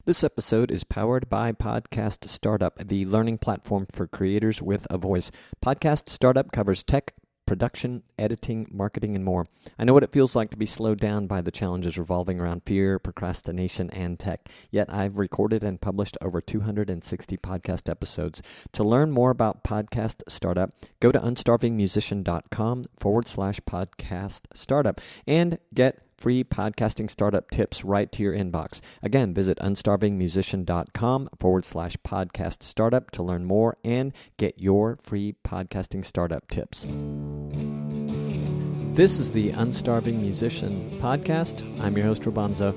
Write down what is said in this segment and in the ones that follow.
This episode is powered by Podcast Startup, the learning platform for creators with a voice. Podcast Startup covers tech, production, editing, marketing, and more. I know what it feels like to be slowed down by the challenges revolving around fear, procrastination, and tech. Yet I've recorded and published over 260 podcast episodes. To learn more about Podcast Startup, go to unstarvingmusician.com/podcast startup and get free podcasting startup tips right to your inbox. Again, visit unstarvingmusician.com/podcast startup to learn more and get your free podcasting startup tips. This is the Unstarving Musician podcast. I'm your host, Robonzo.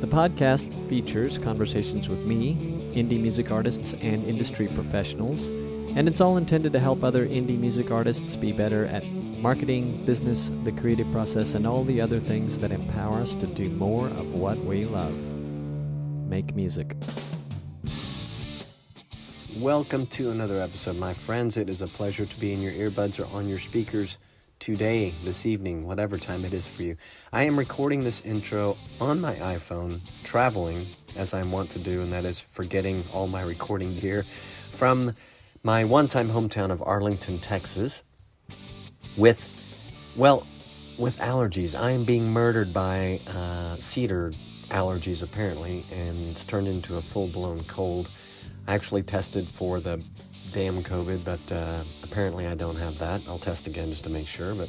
The podcast features conversations with me, indie music artists, and industry professionals, and it's all intended to help other indie music artists be better at marketing, business, the creative process, and all the other things that empower us to do more of what we love. Make music. Welcome to another episode, my friends. It is a pleasure to be in your earbuds or on your speakers today, this evening, whatever time it is for you. I am recording this intro on my iPhone, traveling, as I want to do, and that is forgetting all my recording gear, from my one-time hometown of Arlington, Texas. With allergies. I am being murdered by cedar allergies, apparently, and it's turned into a full-blown cold. I actually tested for the damn COVID, but apparently I don't have that. I'll test again just to make sure, but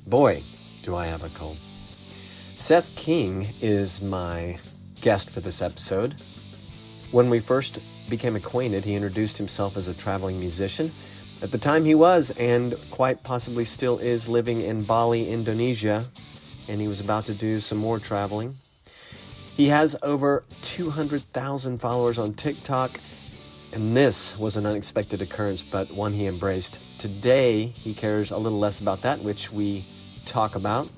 boy, do I have a cold. Seth King is my guest for this episode. When we first became acquainted, he introduced himself as a traveling musician. At the time he was, and quite possibly still is, living in Bali, Indonesia, and he was about to do some more traveling. He has over 200,000 followers on TikTok, and this was an unexpected occurrence, but one he embraced. Today, he cares a little less about that, which we talk about.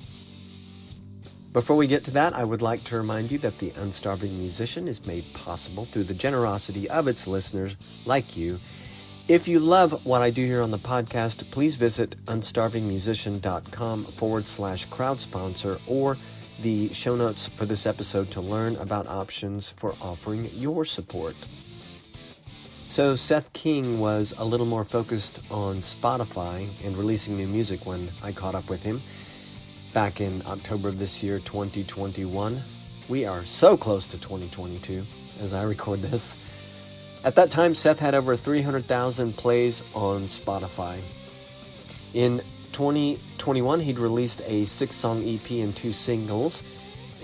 Before we get to that, I would like to remind you that the Unstarving Musician is made possible through the generosity of its listeners like you. If you love what I do here on the podcast, please visit unstarvingmusician.com/crowd sponsor or the show notes for this episode to learn about options for offering your support. So Seth King was a little more focused on Spotify and releasing new music when I caught up with him back in October of this year, 2021. We are so close to 2022 as I record this. At that time, Seth had over 300,000 plays on Spotify. In 2021, he'd released a 6-song EP and 2 singles.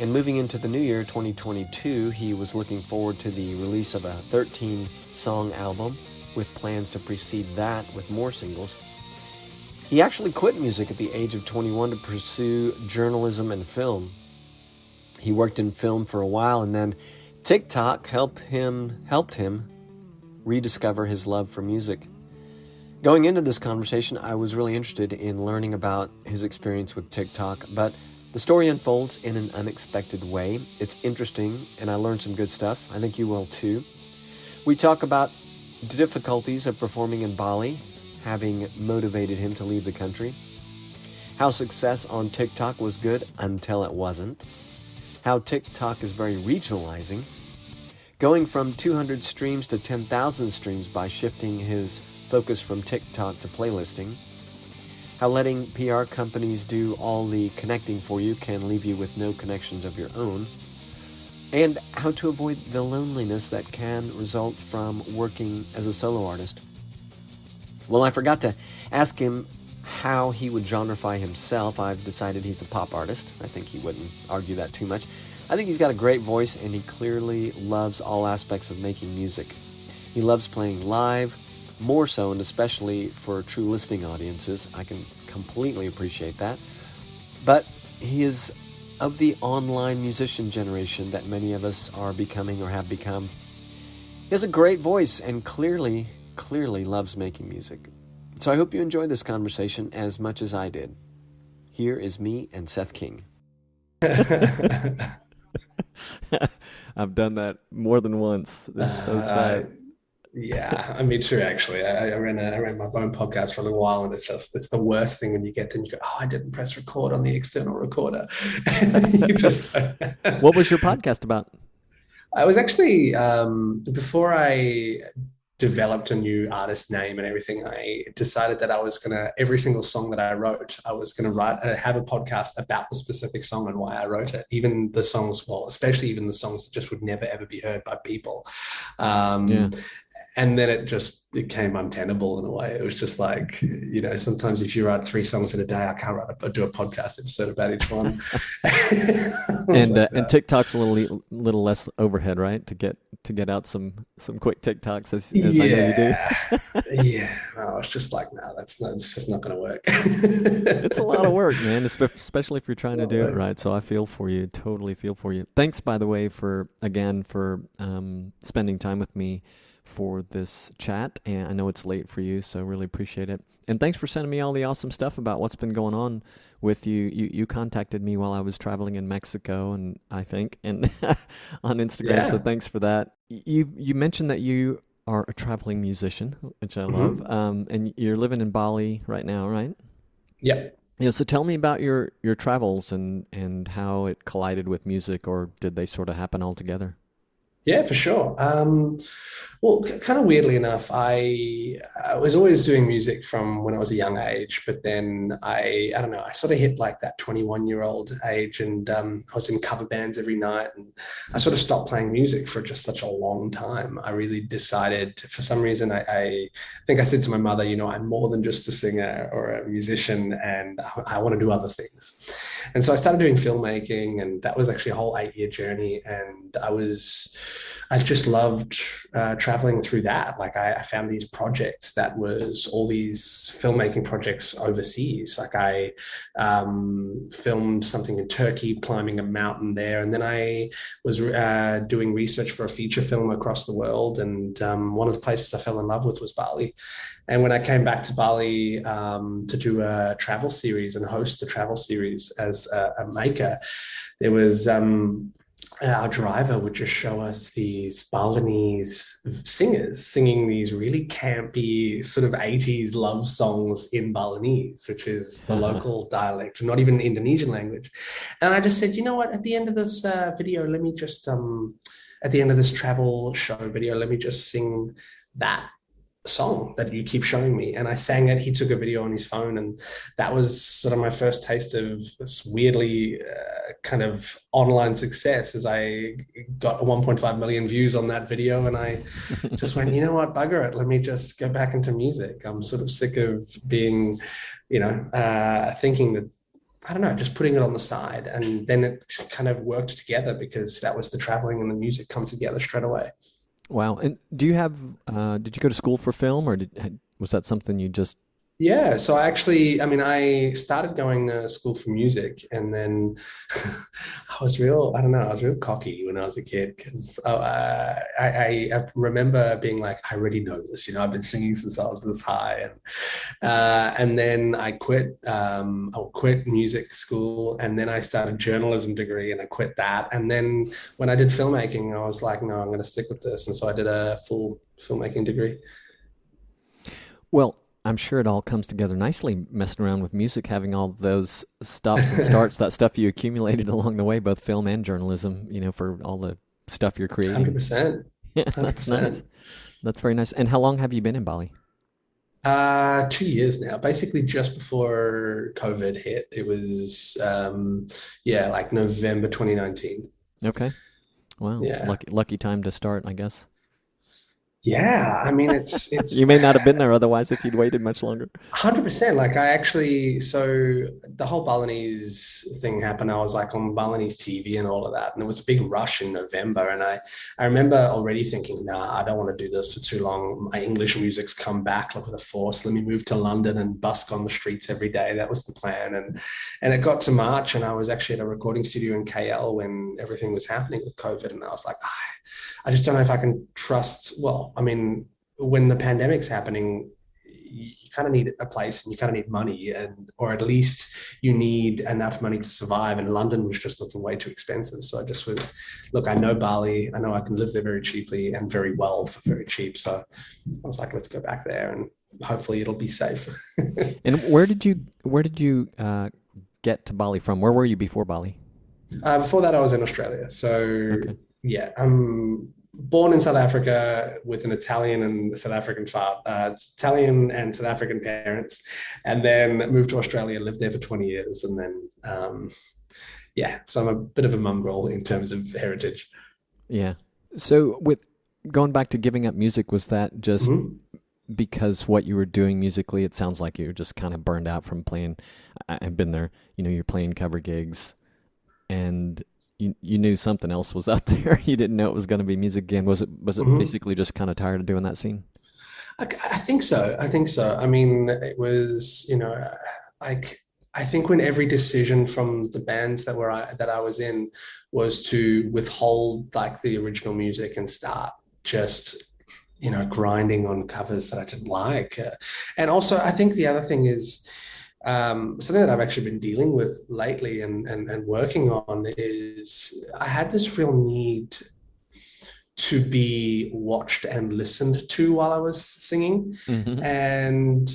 And moving into the new year, 2022, he was looking forward to the release of a 13-song album with plans to precede that with more singles. He actually quit music at the age of 21 to pursue journalism and film. He worked in film for a while, and then TikTok helped him rediscover his love for music. Going into this conversation, I was really interested in learning about his experience with TikTok, but the story unfolds in an unexpected way. It's interesting, and I learned some good stuff. I think you will too. We talk about the difficulties of performing in Bali, having motivated him to leave the country, how success on TikTok was good until it wasn't, how TikTok is very regionalizing, going from 200 streams to 10,000 streams by shifting his focus from TikTok to playlisting, how letting PR companies do all the connecting for you can leave you with no connections of your own, and how to avoid the loneliness that can result from working as a solo artist. Well, I forgot to ask him how he would genreify himself. I've decided he's a pop artist. I think he wouldn't argue that too much. I think he's got a great voice, and he clearly loves all aspects of making music. He loves playing live, more so, and especially for true listening audiences. I can completely appreciate that. But he is of the online musician generation that many of us are becoming or have become. He has a great voice and clearly loves making music. So I hope you enjoyed this conversation as much as I did. Here is me and Seth King. I've done that more than once. That's so sad. Yeah, me too, actually. I ran my own podcast for a little while, and it's the worst thing when you get there and you go, oh, I didn't press record on the external recorder. What was your podcast about? I was actually before I developed a new artist name and everything, I decided that I was gonna every single song that I wrote, I was gonna write have a podcast about the specific song and why I wrote it. Even the songs, well, especially even the songs that just would never ever be heard by people. Yeah. Um, and then it just became untenable in a way. It was just like, sometimes if you write 3 songs in a day, I can't do a podcast episode about each one. I was And like, and no. TikTok's a little less overhead, right? To get out some quick TikToks as I know you do. Yeah, yeah. No, it's just like, no, it's just not going to work. It's a lot of work, man, especially if you're trying to Not do it work. right. So I feel for you, totally feel for you. Thanks, by the way, for spending time with me for this chat. And I know it's late for you, so really appreciate it. And thanks for sending me all the awesome stuff about what's been going on with you. You contacted me while I was traveling in Mexico, and I think, and on Instagram. So Yeah. thanks for that. You mentioned that you are a traveling musician, which I love. Hmm. And you're living in Bali right now, right? Yep. Yeah, so tell me about your travels and how it collided with music, or did they sort of happen all together? Yeah, for sure. Well, kind of weirdly enough, I was always doing music from when I was a young age, but then I don't know, I sort of hit like that 21-year-old age, and I was in cover bands every night, and I sort of stopped playing music for just such a long time. I really decided, for some reason, I think I said to my mother, I'm more than just a singer or a musician, and I want to do other things. And so I started doing filmmaking, and that was actually a whole 8-year journey. And I just loved traveling through that. Like I found these projects that was all these filmmaking projects overseas. Like I filmed something in Turkey, climbing a mountain there, and then I was doing research for a feature film across the world. And one of the places I fell in love with was Bali. And when I came back to Bali to do a travel series and host a travel series as a maker, there was our driver would just show us these Balinese singers singing these really campy sort of 80s love songs in Balinese, which is the local dialect, not even Indonesian language. And I just said, you know what, at the end of this video, let me just, at the end of this travel show video, let me just sing that song that you keep showing me. And I sang it. He took a video on his phone, and that was sort of my first taste of this weirdly kind of online success, as I got 1.5 million views on that video. And I just went, you know what, bugger it, let me just go back into music. I'm sort of sick of being, thinking that, I don't know, just putting it on the side. And then it kind of worked together, because that was the traveling and the music come together straight away. Wow. And did you go to school for film, or was that something you just? Yeah, so I started going to school for music, and then I don't know, I was real cocky when I was a kid, because I remember being like, I already know this, I've been singing since I was this high. And then I quit music school, and then I started journalism degree, and I quit that. And then when I did filmmaking, I was like, no, I'm going to stick with this. And so I did a full filmmaking degree. Well, I'm sure it all comes together nicely, messing around with music, having all those stops and starts, that stuff you accumulated along the way, both film and journalism, for all the stuff you're creating. 100%. Yeah, that's nice. 100%. That's very nice. And how long have you been in Bali? 2 years now. Basically, just before COVID hit, it was yeah, like November 2019. Okay. Wow. Yeah, Lucky time to start, I guess. yeah. I mean, it's You may not have been there otherwise if you'd waited much longer. 100%. Like so the whole Balinese thing happened. I was like on Balinese TV and all of that. And it was a big rush in November. And I remember already thinking, nah, I don't want to do this for too long. My English music's come back like with a force. Let me move to London and busk on the streets every day. That was the plan. And it got to March, and I was actually at a recording studio in KL when everything was happening with COVID. And I was like, I just don't know if I can trust. Well, I mean, when the pandemic's happening, you kind of need a place, and you kind of need money, or at least you need enough money to survive. And London was just looking way too expensive. So I just was, look, I know Bali, I know I can live there very cheaply and very well for very cheap. So I was like, let's go back there, and hopefully it'll be safe. And where did you get to Bali from? Where were you before Bali? Before that, I was in Australia. So Okay. yeah, I'm born in South Africa with an Italian and South African father, Italian and South African parents, and then moved to Australia, lived there for 20 years, and then yeah, so I'm a bit of a mongrel in terms of heritage. Yeah. So with going back to giving up music, was that just Mhm. because what you were doing musically? It sounds like you were just kind of burned out from playing. I've been there. You're playing cover gigs, and you knew something else was out there. You didn't know it was going to be music again. Was it Mhm. basically just kind of tired of doing that scene? I think so. I think so. I mean, it was, like I think when every decision from the bands that I was in was to withhold like the original music and start just grinding on covers that I didn't like. And also, I think the other thing is something that I've actually been dealing with lately and working on is I had this real need to be watched and listened to while I was singing. Hmm. And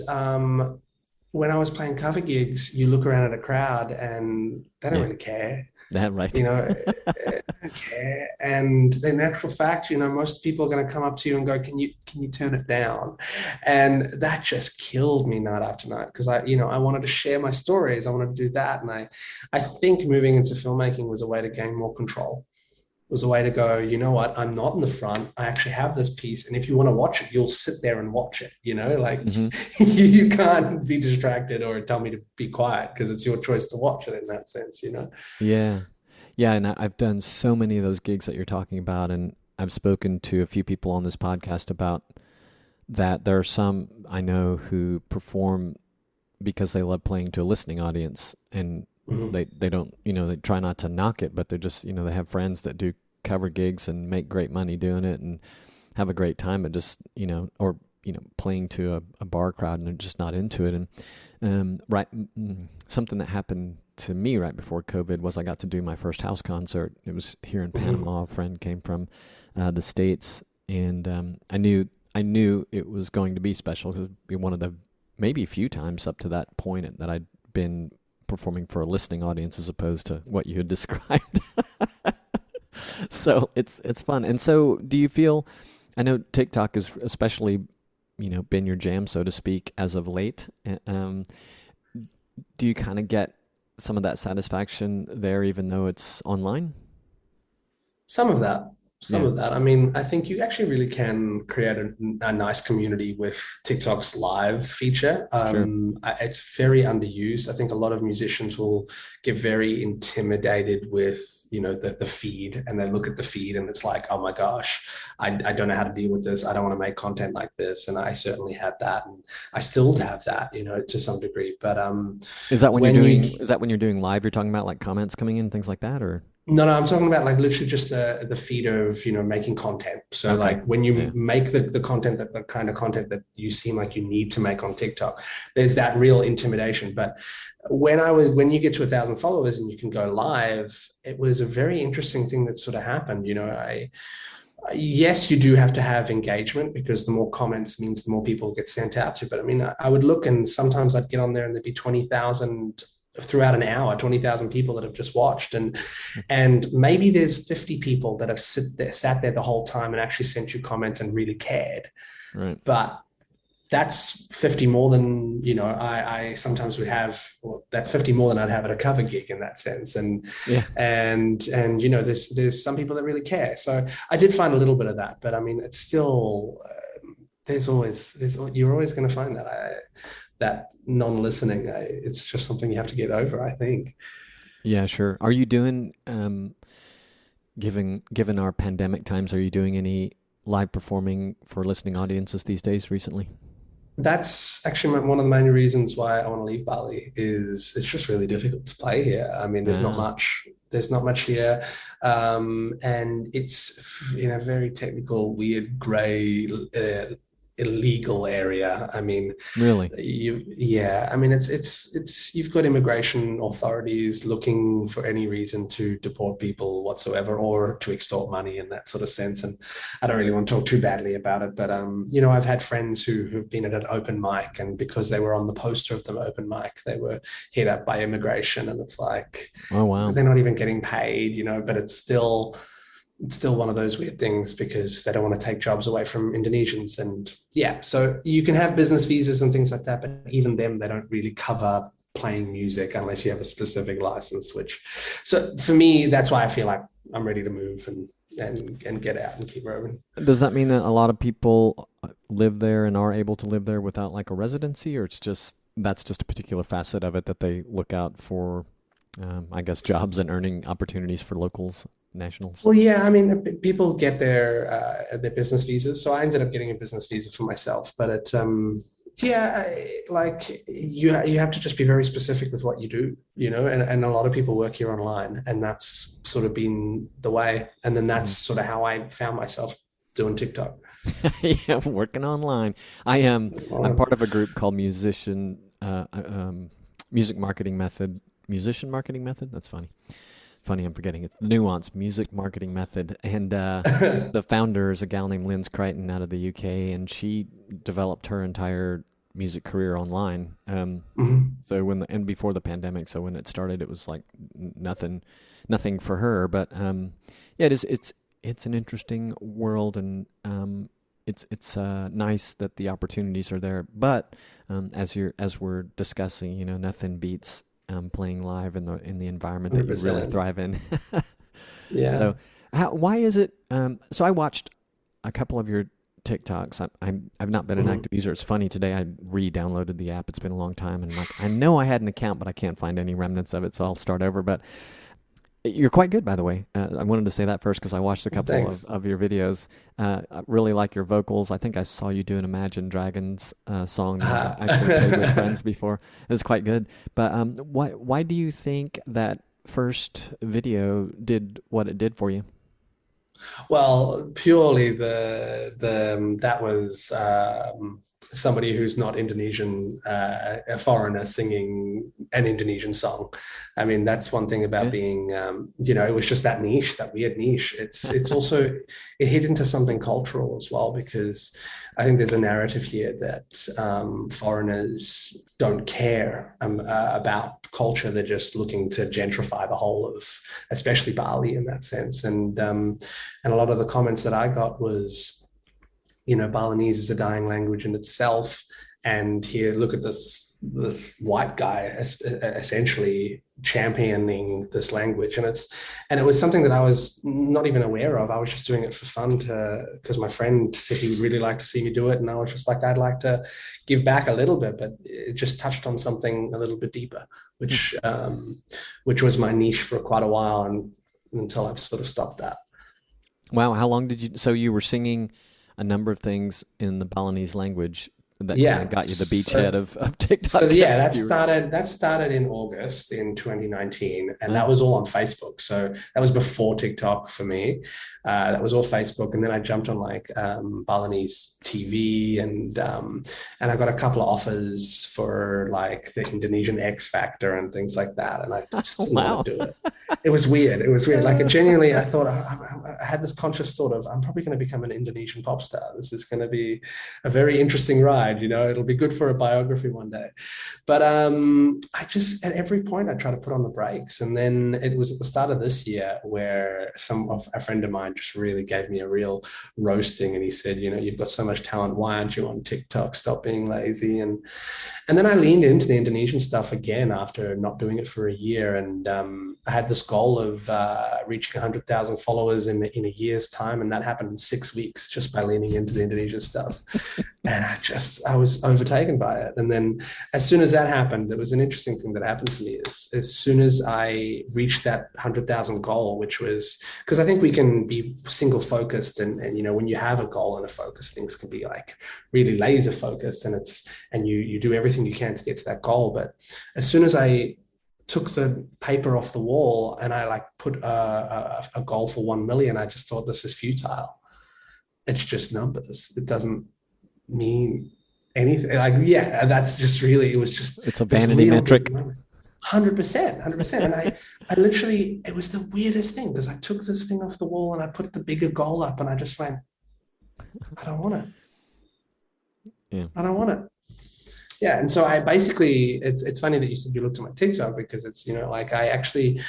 when I was playing cover gigs, you look around at a crowd and they don't Yeah, really care. that right. You know, they don't care. And in actual fact, most people are going to come up to you and go, "Can you turn it down?" And that just killed me night after night because I wanted to share my stories. I wanted to do that, and I think moving into filmmaking was a way to gain more control, was a way to go, you know what, I'm not in the front. I actually have this piece. And if you want to watch it, you'll sit there and watch it, like Hmm. you can't be distracted or tell me to be quiet because it's your choice to watch it in that sense. Yeah. Yeah, and I've done so many of those gigs that you're talking about, and I've spoken to a few people on this podcast about that. There are some I know who perform because they love playing to a listening audience, and Mm-hmm. they don't, they try not to knock it, but they're just, they have friends that do cover gigs and make great money doing it and have a great time, but just, or, playing to a bar crowd, and they're just not into it. And right, something that happened to me right before COVID was I got to do my first house concert. It was here in Mm-hmm. Panama. A friend came from the States, and I knew it was going to be special because it would be one of the maybe few times up to that point that I'd been performing for a listening audience as opposed to what you had described. So it's fun. And so, do you feel? I know TikTok is especially, been your jam, so to speak, as of late. Do you kind of get some of that satisfaction there, even though it's online? Some of that. Some Yeah, of that. I mean, I think you actually really can create a nice community with TikTok's live feature. sure. It's very underused. I think a lot of musicians will get very intimidated with, the feed, and they look at the feed and it's like, oh my gosh, I don't know how to deal with this. I don't want to make content like this. And I certainly had that, and I still have that, to some degree. But Is that when you're when you doing? Is that when you're doing live? You're talking about like comments coming in, things like that, or No, no, I'm talking about like literally just the feed of, making content. So okay, like when you yeah, make the content, that the kind of content that you seem like you need to make on TikTok, there's that real intimidation. But when you get to 1,000 followers and you can go live, it was a very interesting thing that sort of happened. Yes, you do have to have engagement because the more comments means the more people get sent out to. But I mean, I would look and sometimes I'd get on there and there'd be 20,000 throughout an hour, 20,000 people that have just watched. And maybe there's 50 people that have sat there the whole time and actually sent you comments and really cared. right, But that's 50 more than, I sometimes would have, well, that's 50 more than I'd have at a cover gig in that sense. And yeah, and there's some people that really care. So I did find a little bit of that, but I mean, it's still you're always going to find that non-listening. It's just something you have to get over, I think. yeah, sure. Are you doing given our pandemic times? Are you doing any live performing for listening audiences these days recently? That's actually one of the main reasons why I want to leave Bali is it's just really difficult to play here. I mean, Ah, there's not much here. And it's in a very technical, weird, gray, illegal area. I mean, really? yeah, I mean, you've got immigration authorities looking for any reason to deport people whatsoever or to extort money in that sort of sense. And I don't really want to talk too badly about it, but I've had friends who've been at an open mic, and because they were on the poster of the open mic, they were hit up by immigration, and it's like Oh wow. they're not even getting paid, but it's still it's still one of those weird things because they don't want to take jobs away from Indonesians. And yeah, so you can have business visas and things like that, but even them, they don't really cover playing music unless you have a specific license, which, so for me, that's why I feel like I'm ready to move and get out and keep roving. Does that mean that a lot of people live there and are able to live there without like a residency, or that's just a particular facet of it that they look out for, I guess, jobs and earning opportunities for locals, nationals? Well, yeah, I mean, people get their business visas. So I ended up getting a business visa for myself, but yeah, like you have to just be very specific with what you do, and a lot of people work here online, and that's sort of been the way. And then that's sort of how I found myself doing TikTok. Yeah, working online. I'm part of a group called Music Marketing Method. Musician Marketing Method? That's funny. I'm forgetting it's the Nuance Music Marketing Method. And the founder is a gal named Linz Crichton out of the UK, and she developed her entire music career online. So and before the pandemic, so when it started, it was like nothing for her. But yeah, it's an interesting world, and it's nice that the opportunities are there. But as we're discussing, nothing beats playing live in the environment that 100%. You really thrive in. Yeah. So why is it? So I watched a couple of your TikToks. I've not been an active user. It's funny, today I re-downloaded the app. It's been a long time, and I know I had an account, but I can't find any remnants of it, so I'll start over. But you're quite good, by the way. I wanted to say that first because I watched a couple of your videos. I really like your vocals. I think I saw you do an Imagine Dragons song that I actually played with friends before. It was quite good. But why do you think that first video did what it did for you? Well, purely that was somebody who's not Indonesian, a foreigner singing an Indonesian song. I mean, that's one thing about being, it was just that niche, that weird niche. It's also, it hit into something cultural as well, because I think there's a narrative here that foreigners don't care about culture. They're just looking to gentrify the whole of, especially Bali in that sense. And a lot of the comments that I got was, Balinese is a dying language in itself. And here, look at this white guy essentially championing this language. And it was something that I was not even aware of. I was just doing it for fun because my friend said he would really like to see me do it. And I was just like, I'd like to give back a little bit, but it just touched on something a little bit deeper, which was my niche for quite a while, and until I've sort of stopped that. Wow. How long so you were singing a number of things in the Balinese language that kind of got you the beachhead of TikTok? So yeah, that started in August in 2019, and that was all on Facebook. So that was before TikTok for me. That was all Facebook, and then I jumped on like Balinese TV, and I got a couple of offers for like the Indonesian X Factor and things like that, and I just didn't want to do it. It was weird. Like, genuinely, I thought I had this conscious thought of, I'm probably going to become an Indonesian pop star. This is going to be a very interesting ride. It'll be good for a biography one day. But I just, at every point, I try to put on the brakes. And then it was at the start of this year where a friend of mine just really gave me a real roasting. And he said, you've got so much talent. Why aren't you on TikTok? Stop being lazy. And then I leaned into the Indonesian stuff again after not doing it for a year. And I had this goal of reaching 100,000 followers in a year's time. And that happened in 6 weeks just by leaning into the Indonesian stuff. And I was overtaken by it. And then as soon as that happened, there was an interesting thing that happened to me is as soon as I reached that 100,000 goal, which was, because I think we can be single focused and when you have a goal and a focus, things can be like really laser focused and you do everything you can to get to that goal. But as soon as I took the paper off the wall and I like put a goal for 1 million, I just thought, this is futile. It's just numbers. It doesn't mean anything. Like, yeah, that's just really, it was just, it's a vanity metric. 100%. And I literally, it was the weirdest thing because I took this thing off the wall and I put the bigger goal up and I just went, I don't want it. Yeah. I don't want it. Yeah. And so I basically, it's funny that you said you looked at my TikTok because it's, like I actually,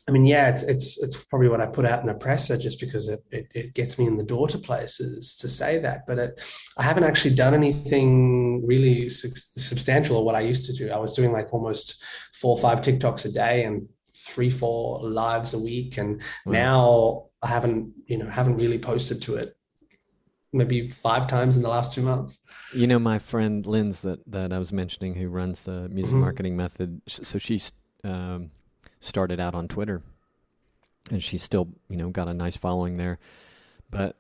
I mean, yeah, it's probably what I put out in a presser just because it gets me in the door to places to say that. But I haven't actually done anything really substantial or what I used to do. I was doing like almost 4 or 5 TikToks a day and 3 or 4 lives a week. And Wow. now I haven't really posted to it maybe 5 times in the last 2 months. My friend Lynn's that I was mentioning, who runs the music Hmm. marketing method. So she's started out on Twitter, and she's still, got a nice following there. But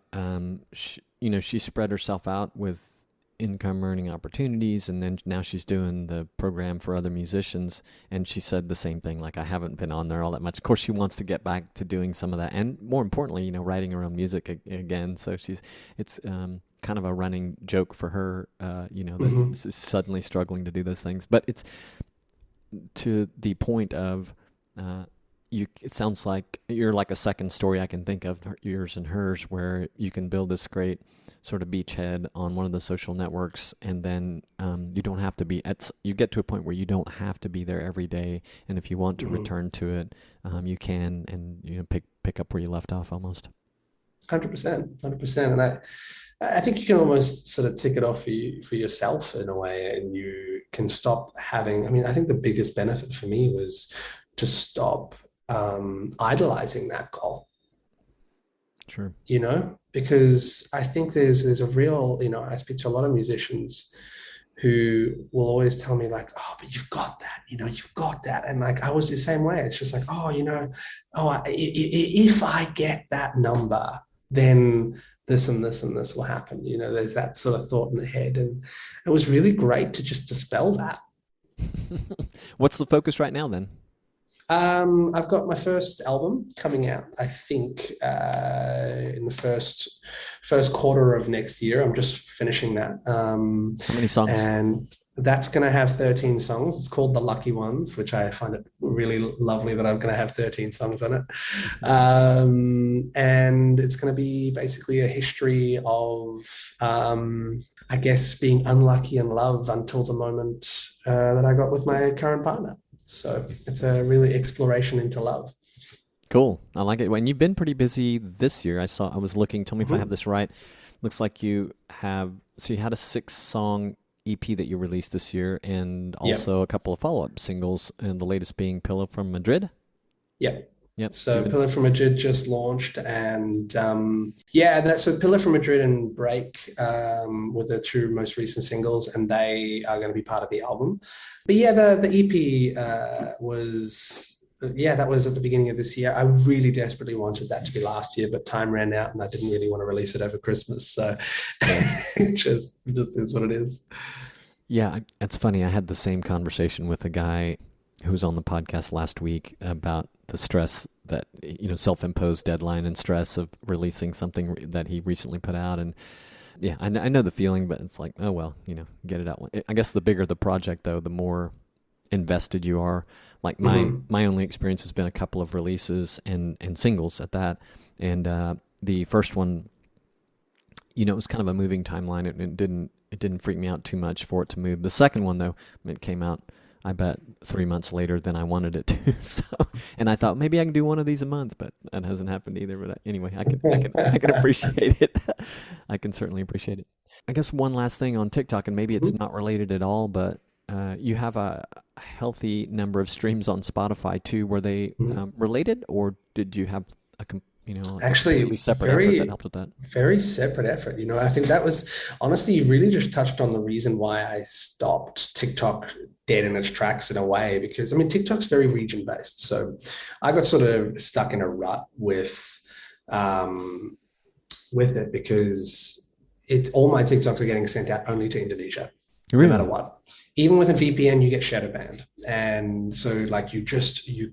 she spread herself out with income earning opportunities, and then now she's doing the program for other musicians. And she said the same thing, like, I haven't been on there all that much. Of course, she wants to get back to doing some of that, and more importantly, writing her own music again. So it's kind of a running joke for her, that Hmm. suddenly struggling to do those things. But it's to the point of, it sounds like you're like a second story I can think of, yours and hers, where you can build this great sort of beachhead on one of the social networks, and then you don't have to be you get to a point where you don't have to be there every day, and if you want to Hmm. return to it, you can, and pick up where you left off almost. 100%, 100%. And I think you can almost sort of tick it off for yourself in a way, and you can stop having. I mean, I think the biggest benefit for me was to stop idolizing that goal, Sure. because I think there's a real, I speak to a lot of musicians who will always tell me like, oh, but you've got that, you've got that. And like, I was the same way. It's just like, oh, if I get that number, then this and this and this will happen. There's that sort of thought in the head. And it was really great to just dispel that. What's the focus right now then? I've got my first album coming out, I think, in the first quarter of next year. I'm just finishing that, How many songs? and that's going to have 13 songs. It's called The Lucky Ones, which I find it really lovely that I'm going to have 13 songs on it. And it's going to be basically a history of, I guess, being unlucky in love until the moment that I got with my current partner. So it's a really exploration into love. Cool. I like it. When you've been pretty busy this year, I was looking, tell me if I have Mhm. this right. Looks like you had a 6-song EP that you released this year, and Yep. also a couple of follow-up singles, and the latest being Pillow from Madrid. Yep. Yep. So So you've been, Pillar from Madrid just launched, and yeah, that's so Pillar from Madrid and Break were the two most recent singles, and they are going to be part of the album. But yeah, the EP was. Yeah, that was at the beginning of this year. I really desperately wanted that to be last year, but time ran out and I didn't really want to release it over Christmas. So yeah. it just is what it is. Yeah, it's funny. I had the same conversation with a guy who was on the podcast last week about the stress that, self-imposed deadline and stress of releasing something that he recently put out. And yeah, I know the feeling, but it's like, oh well, get it out. I guess the bigger the project, though, the more invested you are. Like Mhm. my only experience has been a couple of releases and singles at that. And the first one, it was kind of a moving timeline. It didn't freak me out too much for it to move. The second one, though, it came out, I bet, 3 months later than I wanted it to. So, and I thought maybe I can do one of these a month, but that hasn't happened either. But anyway, I can appreciate it. I can certainly appreciate it. I guess one last thing on TikTok, and maybe it's Mhm. not related at all, but you have a healthy number of streams on Spotify too. Were they Mhm. related, or did you have a completely Actually, separate effort that helped with that? very separate effort. I think that was honestly, you really just touched on the reason why I stopped TikTok dead in its tracks in a way, because I mean, TikTok's very region based. So I got sort of stuck in a rut um, with it because it's all my TikToks are getting sent out only to Indonesia, no matter Really? what. Even with a VPN, you get shadow banned, and so like you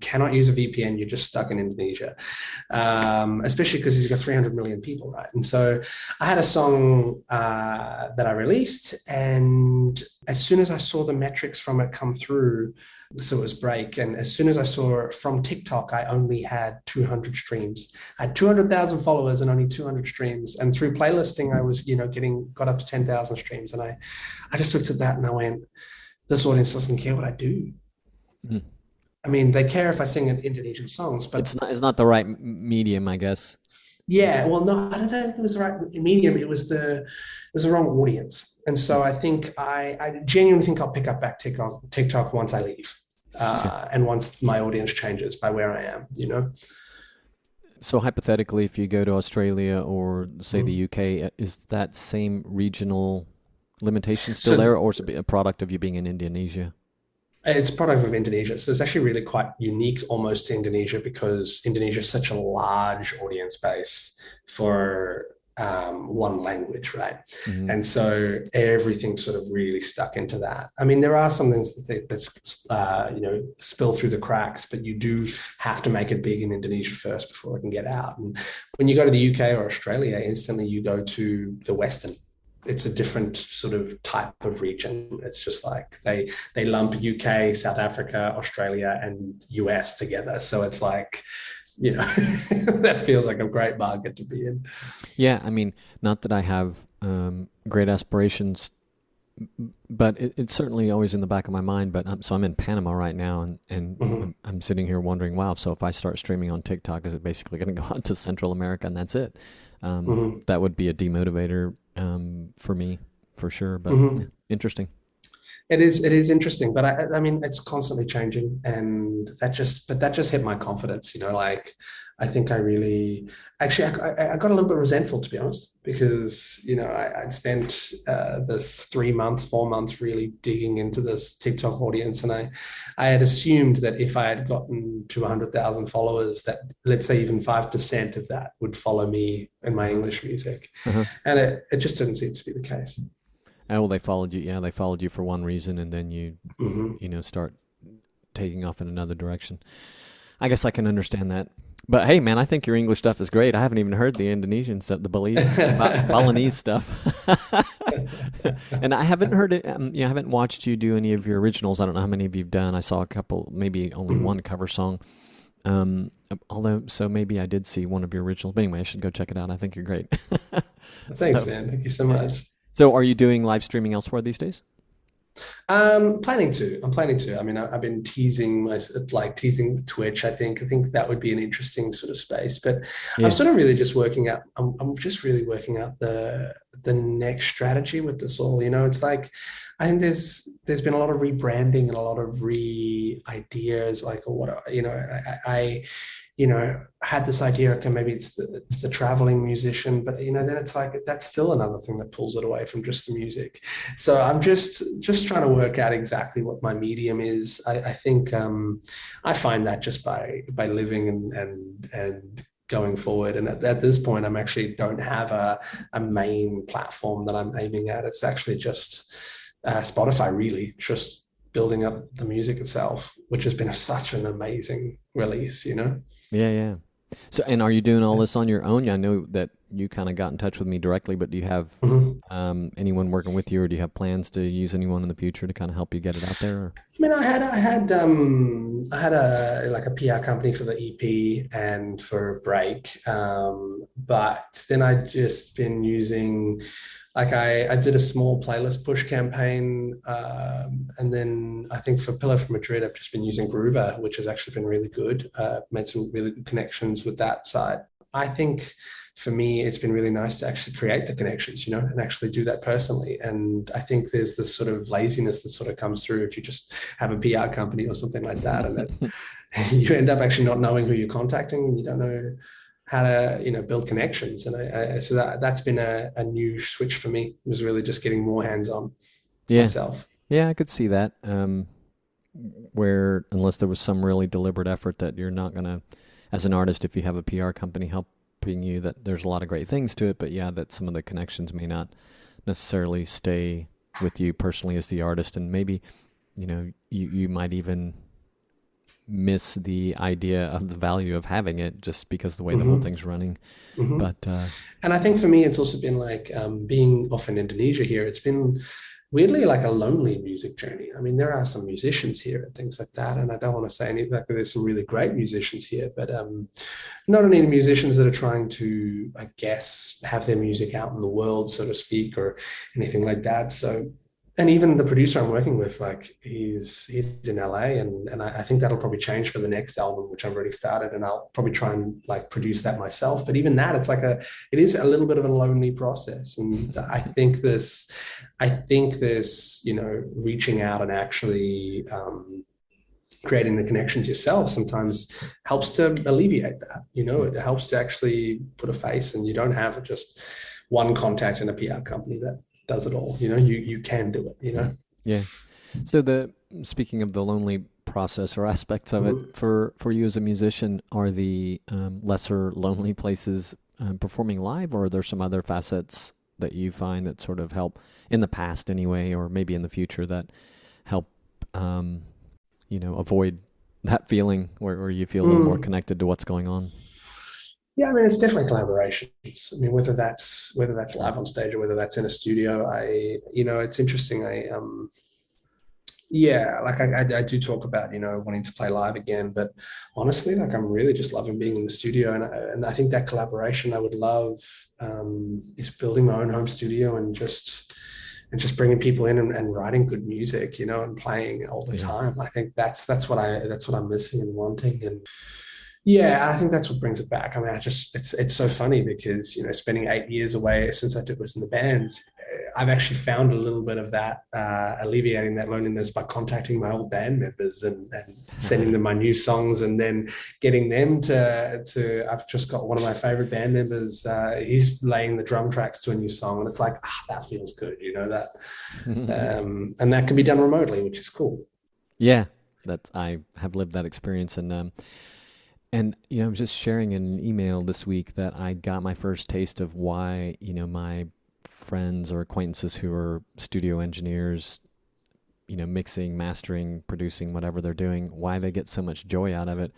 cannot use a VPN. You're just stuck in Indonesia, especially because he's got 300 million people, right? And so I had a song that I released, and as soon as I saw the metrics from it come through, so it was Break, and as soon as I saw it from TikTok, I only had 200 streams. I had 200,000 followers and only 200 streams. And through playlisting, I was, got up to 10,000 streams. And I just looked at that and I went, this audience doesn't care what I do. Mm. I mean, they care if I sing in Indonesian songs, but It's not the right medium, I guess. yeah, well, no, I don't think it was the right medium. It was the wrong audience, and so I think I genuinely think I'll pick up back TikTok once I leave, Okay. and once my audience changes by where I am. So hypothetically, if you go to Australia or say the Mhm. UK, is that same regional limitation still So there, or is it a product of you being in Indonesia? it's a product of Indonesia. So it's actually really quite unique almost to Indonesia because Indonesia is such a large audience base for one language, right? Hmm. And so everything's sort of really stuck into that. I mean, there are some things that's spill through the cracks, but you do have to make it big in Indonesia first before it can get out. And when you go to the UK or Australia, instantly you go to the Western. It's a different sort of type of region. It's just like they lump UK, South Africa, Australia, and US together. So it's like, that feels like a great market to be in. Yeah, I mean, not that I have great aspirations, but it's certainly always in the back of my mind. But so I'm in Panama right now, and Mhm. I'm sitting here wondering, wow, so if I start streaming on TikTok, is it basically going to go out to Central America and that's it? Mhm. That would be a demotivator for me, for sure. But yeah, Mhm. interesting. It is interesting, but I mean, it's constantly changing, and that just hit my confidence. Like I think I really, actually, I got a little bit resentful to be honest, because I'd spent this 3 months, 4 months really digging into this TikTok audience, and I had assumed that if I had gotten to 100,000 followers, that let's say even 5% of that would follow me and my English music, Uh-huh. and it just didn't seem to be the case. Oh, well, they followed you. Yeah, they followed you for one reason, and then Hmm. start taking off in another direction. I guess I can understand that. But hey, man, I think your English stuff is great. I haven't even heard the Indonesian stuff, the Balinese stuff, and I haven't heard it. I haven't watched you do any of your originals. I don't know how many of you've done. I saw a couple, maybe only one Mhm. cover song. Although, so maybe I did see one of your originals. But anyway, I should go check it out. I think you're great. Thanks, so, man. Thank you so much. so are you doing live streaming elsewhere these days? Planning to. I'm planning to. I mean, I've been teasing Twitch. I think that would be an interesting sort of space. But I'm Yeah. sort of really just working out. I'm just really working out the next strategy with this all. It's like I think there's been a lot of rebranding and a lot of re ideas. Like, or what I had this idea, okay, maybe it's the traveling musician, but then it's like that's still another thing that pulls it away from just the music. So I'm just trying to work out exactly what my medium is. I think I find that just by living and going forward. And at this point, I'm actually don't have a main platform that I'm aiming at. It's actually just Spotify, really, just building up the music itself, which has been such an amazing release. Yeah, yeah. So, and are you doing all this on your own? Yeah, I know that you kind of got in touch with me directly, but do you have Mhm. anyone working with you, or do you have plans to use anyone in the future to kind of help you get it out there? Or? I mean, I had a PR company for the EP and for Break, but then I just been using like I did a small playlist push campaign, and then I think for Pillow from Madrid, I've just been using Groover, which has actually been really good. Made some really good connections with that side. I think for me, it's been really nice to actually create the connections, and actually do that personally. And I think there's this sort of laziness that sort of comes through if you just have a PR company or something like that, and that you end up actually not knowing who you're contacting, and you don't know how to, build connections. And so that's been a new switch for me. It was really just getting more hands on Yeah, myself. yeah, I could see that. Where unless there was some really deliberate effort that you're not gonna, as an artist, if you have a PR company helping you, that there's a lot of great things to it, but yeah, that some of the connections may not necessarily stay with you personally as the artist, and maybe you might even miss the idea of the value of having it just because of the way the whole Hmm. thing's running. Hmm. But And I think for me, it's also been like being off in Indonesia here. It's been weirdly like a lonely music journey. I mean, there are some musicians here and things like that, and I don't want to say anything. Like there's some really great musicians here, but not only the musicians that are trying to, I guess, have their music out in the world, so to speak, or anything like that. So and even the producer I'm working with, like he's in LA, and I think that'll probably change for the next album, which I've already started, and I'll probably try and like produce that myself. But even that, it is a little bit of a lonely process, and I think this, reaching out and actually creating the connections yourself sometimes helps to alleviate that. It helps to actually put a face, and you don't have just one contact in a PR company that does it all. You can do it. Yeah. So speaking of the lonely process or aspects of it, Mhm. for you as a musician, are the lesser lonely places performing live, or are there some other facets that you find that sort of help in the past anyway, or maybe in the future that help, avoid that feeling where you feel a little more Mm. connected to what's going on? Yeah, I mean, it's definitely collaborations. I mean, whether that's live on stage or whether that's in a studio, it's interesting. Yeah, like I do talk about, wanting to play live again, but honestly, like I'm really just loving being in the studio, and I think that collaboration I would love is building my own home studio and just bringing people in and writing good music, and playing all the Yeah. time. I think that's what I'm missing and wanting, and yeah, I think that's what brings it back. I mean, it's so funny because, spending 8 years away since was in the bands, I've actually found a little bit of that, alleviating that loneliness by contacting my old band members and sending them my new songs, and then getting them I've just got one of my favorite band members. He's laying the drum tracks to a new song, and it's like, that feels good, that, and that can be done remotely, which is cool. Yeah, I have lived that experience, and I was just sharing in an email this week that I got my first taste of why my friends or acquaintances who are studio engineers, mixing, mastering, producing, whatever they're doing, why they get so much joy out of it.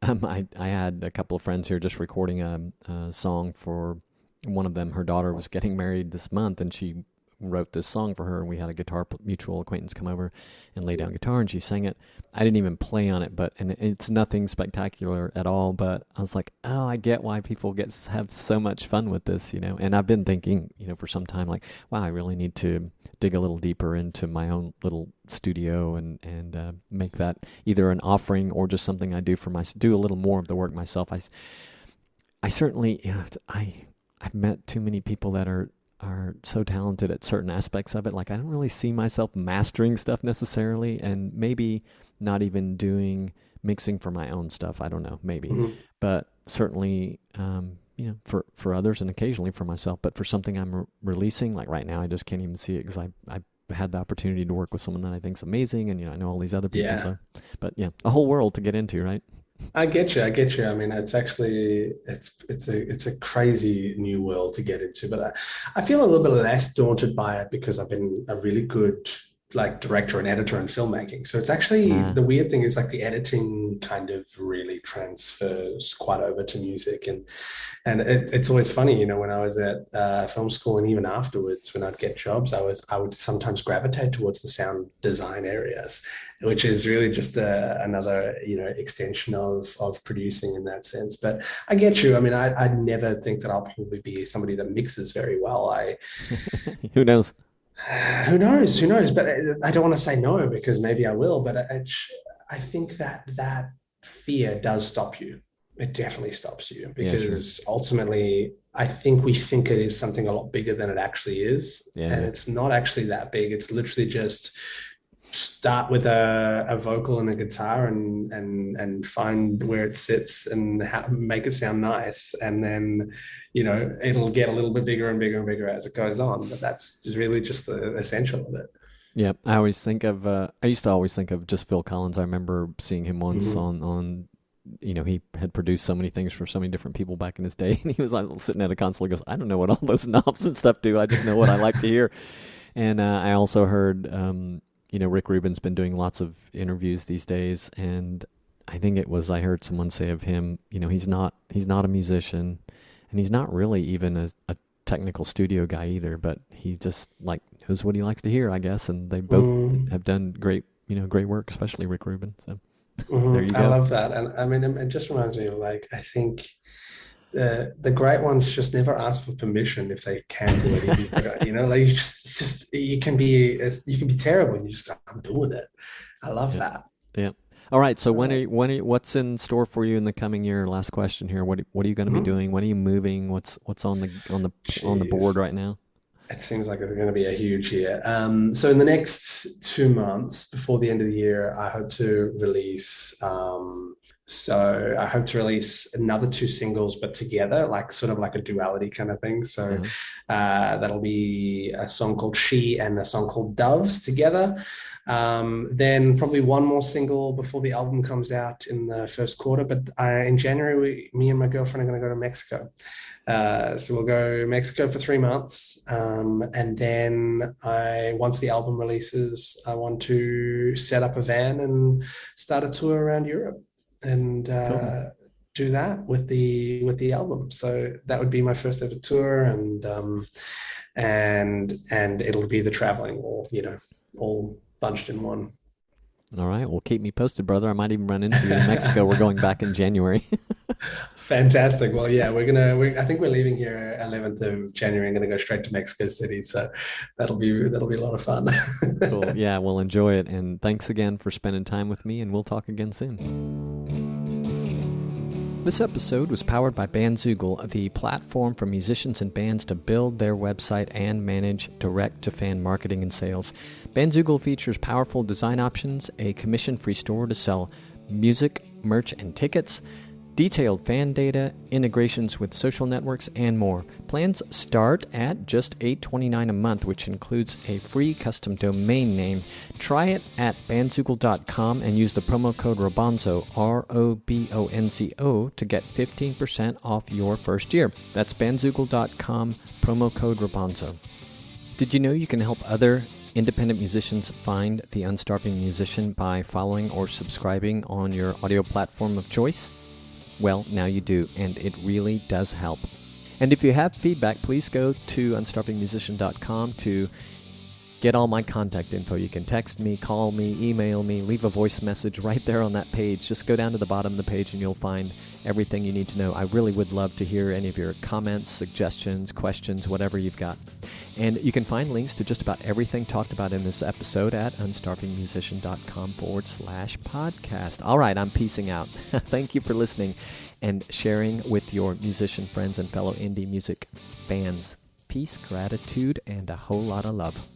I had a couple of friends here just recording a song for one of them. Her daughter was getting married this month, and she wrote this song for her, and we had a mutual acquaintance come over and lay down guitar, and she sang it. I didn't even play on it, and it's nothing spectacular at all, but I was like, oh, I get why people have so much fun with this, and I've been thinking, for some time, like, wow, I really need to dig a little deeper into my own little studio and make that either an offering or just something I do do a little more of the work myself. I certainly, I've met too many people that are so talented at certain aspects of it. Like, I don't really see myself mastering stuff necessarily, and maybe not even doing mixing for my own stuff. I don't know, maybe, Mhm. but certainly, for others and occasionally for myself. But for something I'm releasing, like right now, I just can't even see it because I had the opportunity to work with someone that I think's amazing, and I know all these other people. Yeah. So, but yeah, a whole world to get into, right? I get you. I get you. I mean, it's a crazy new world to get into, but I feel a little bit less daunted by it because I've been a really good like director and editor in filmmaking. So it's actually Ah, the weird thing is like the editing kind of really transfers quite over to music, and it's always funny, when I was at film school and even afterwards, when I'd get jobs, I would sometimes gravitate towards the sound design areas, which is really just another extension of producing in that sense. But I get you. I mean, I never think that I'll probably be somebody that mixes very well. who knows? Who knows? Who knows? But I don't want to say no because maybe I will. But I think that fear does stop you. It definitely stops you Yeah, sure. because ultimately, I think we think it is something a lot bigger than it actually is, and Yeah. it's not actually that big. It's literally just start with a vocal and a guitar and find where it sits and make it sound nice, and then it'll get a little bit bigger and bigger and bigger as it goes on, but that's really just the essential of it. Yeah, I used to always think of just Phil Collins. I remember seeing him once Mm-hmm. on he had produced so many things for so many different people back in his day. And he was like sitting at a console. He goes, I don't know what all those knobs and stuff do. I just know what I like to hear. And I also heard, Rick Rubin's been doing lots of interviews these days. And I think I heard someone say of him, he's not a musician, and he's not really even a technical studio guy either, but he just like knows what he likes to hear, I guess. And they both Mm-hmm. have done great work, especially Rick Rubin. So there Mm-hmm. you I go. love that, and I mean, it just reminds me of like I think the great ones just never ask for permission if they can do it. You know, like you can be terrible, and you just go, I'm doing it. I love that. Yeah. All right. So what's in store for you in the coming year? Last question here. What are you going to be doing? When are you moving? What's on the board right now? It seems like it's going to be a huge year. So in the next 2 months before the end of the year, I hope to release. I hope to release another 2 singles, but together, like sort of like a duality kind of thing. So that'll be a song called She and a song called Doves together. Then probably one more single before the album comes out in the first quarter. But in January, me and my girlfriend are going to go to Mexico. So we'll go to Mexico for 3 months. And then once the album releases, I want to set up a van and start a tour around Europe and do that with the album. So that would be my first ever tour, and it'll be the traveling, all bunched in one. All right. Well, keep me posted, brother. I might even run into you in Mexico. We're going back in January. Fantastic. Well, yeah, I think we're leaving here 11th of January and going to go straight to Mexico City. So that'll be a lot of fun. Cool. Yeah, we'll enjoy it. And thanks again for spending time with me, and we'll talk again soon. This episode was powered by Bandzoogle, the platform for musicians and bands to build their website and manage direct-to-fan marketing and sales. Bandzoogle features powerful design options, a commission-free store to sell music, merch, and tickets, detailed fan data, integrations with social networks, and more. Plans start at just $8.29 a month, which includes a free custom domain name. Try it at bandzoogle.com and use the promo code ROBONZO, ROBONZO, to get 15% off your first year. That's bandzoogle.com, promo code ROBONZO. Did you know you can help other independent musicians find the Unstarving Musician by following or subscribing on your audio platform of choice? Well, now you do, and it really does help. And if you have feedback, please go to unstarvingmusician.com to get all my contact info. You can text me, call me, email me, leave a voice message right there on that page. Just go down to the bottom of the page and you'll find everything you need to know. I really would love to hear any of your comments, suggestions, questions, whatever you've got. And you can find links to just about everything talked about in this episode at unstarvingmusician.com/podcast. All right, I'm peacing out. Thank you for listening and sharing with your musician friends and fellow indie music bands. Peace, gratitude, and a whole lot of love.